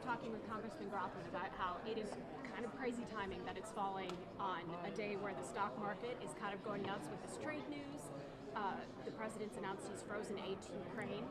talking with Congressman Groffman about how it is kind of crazy timing that it's falling on a day where the stock market is kind of going nuts with this trade news. The president's announced he's frozen aid to Ukraine.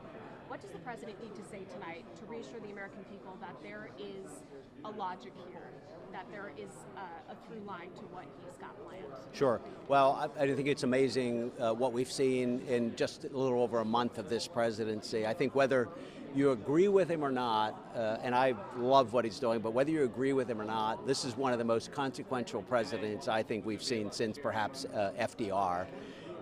What does the president need to say tonight to reassure the American people that there is a logic here, that there is a through line to what he's got planned? Sure. Well, I think it's amazing what we've seen in just a little over a month of this presidency. I think whether you agree with him or not, and I love what he's doing, but whether you agree with him or not, this is one of the most consequential presidents I think we've seen since perhaps FDR.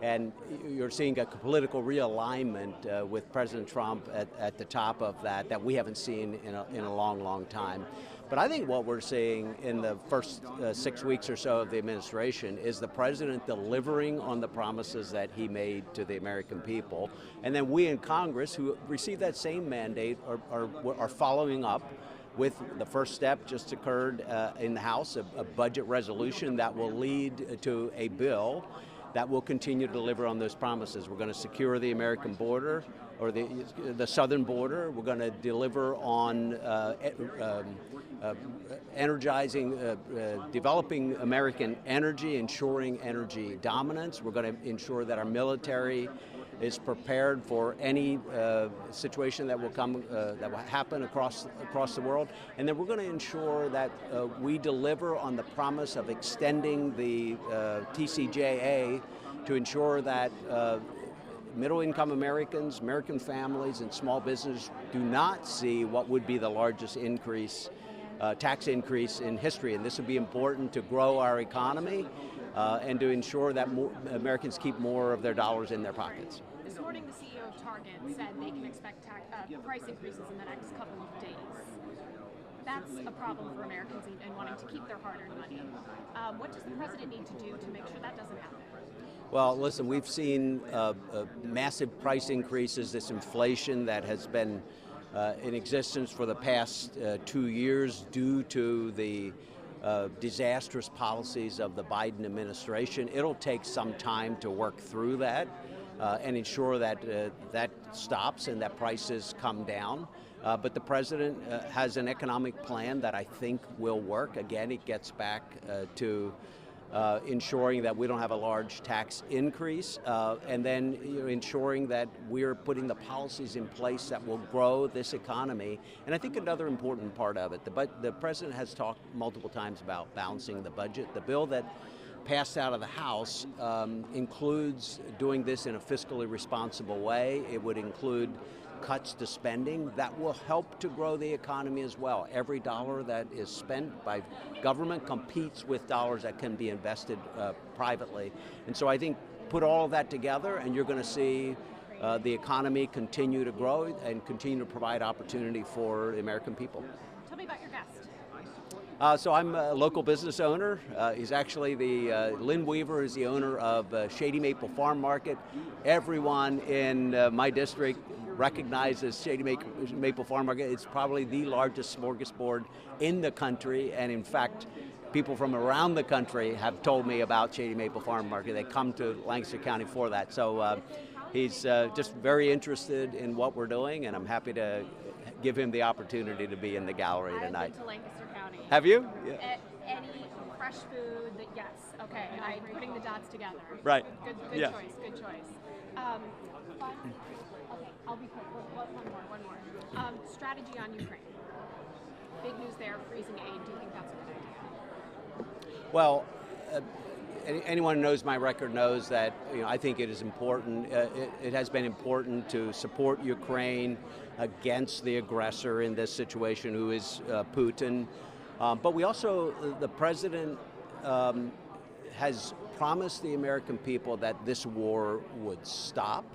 And you're seeing a political realignment with President Trump at the top of that we haven't seen in a long, long time. But I think what we're seeing in the first 6 weeks or so of the administration is the president delivering on the promises that he made to the American people. And then we in Congress, who received that same mandate, are following up with the first step just occurred in the House, a budget resolution that will lead to a bill that will continue to deliver on those promises. We're going to secure the American border, or the southern border. We're going to deliver on energizing, developing American energy, ensuring energy dominance. We're going to ensure that our military is prepared for any situation that will come, that will happen across the world, and then we're going to ensure that we deliver on the promise of extending the TCJA to ensure that middle-income Americans, American families, and small business do not see what would be the largest increase, tax increase in history, and this would be important to grow our economy and to ensure that Americans keep more of their dollars in their pockets. This morning, the CEO of Target said they can expect price increases in the next couple of days. That's a problem for Americans and wanting to keep their hard-earned money. What does the president need to do to make sure that doesn't happen? Well, listen, we've seen massive price increases, this inflation that has been in existence for the past 2 years due to the disastrous policies of the Biden administration. It'll take some time to work through that and ensure that that stops and that prices come down. But the president has an economic plan that I think will work. Again, it gets back to ensuring that we don't have a large tax increase, and then ensuring that we're putting the policies in place that will grow this economy. And I think another important part of it, the president has talked multiple times about balancing the budget. The bill that passed out of the House includes doing this in a fiscally responsible way. It would include cuts to spending that will help to grow the economy as well. Every dollar that is spent by government competes with dollars that can be invested privately. And so I think put all of that together and you're going to see the economy continue to grow and continue to provide opportunity for the American people. Tell me about your guest. So I'm a local business owner. He's actually Lynn Weaver is the owner of Shady Maple Farm Market. Everyone in my district recognizes Shady Maple Farm Market. It's probably the largest smorgasbord in the country, and in fact, people from around the country have told me about Shady Maple Farm Market. They come to Lancaster County for that. So he's just very interested in what we're doing, and I'm happy to give him the opportunity to be in the gallery tonight. I've been to Lancaster County. Have you? Yeah. Any fresh food? Yes. Okay. I'm putting the dots together. Right. Good yeah. choice. Good choice. Okay. I'll be quick. One more. Strategy on Ukraine. Big news there. Freezing aid. Do you think that's a good idea? Well, anyone who knows my record knows that I think it is important. It has been important to support Ukraine against the aggressor in this situation, who is Putin. But we also, the president has promised the American people that this war would stop.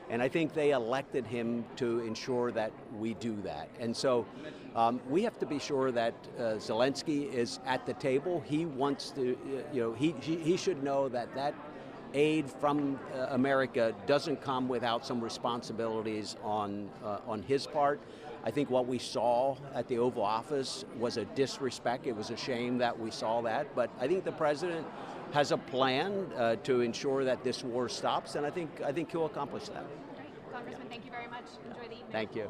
And I think they elected him to ensure that we do that. And so we have to be sure that Zelensky is at the table. He wants to, he should know that that aid from America doesn't come without some responsibilities on his part. I think what we saw at the Oval Office was a disrespect. It was a shame that we saw that. But I think the president has a plan to ensure that this war stops, and I think he'll accomplish that. Great. Congressman, thank you very much. Enjoy the evening. Thank you.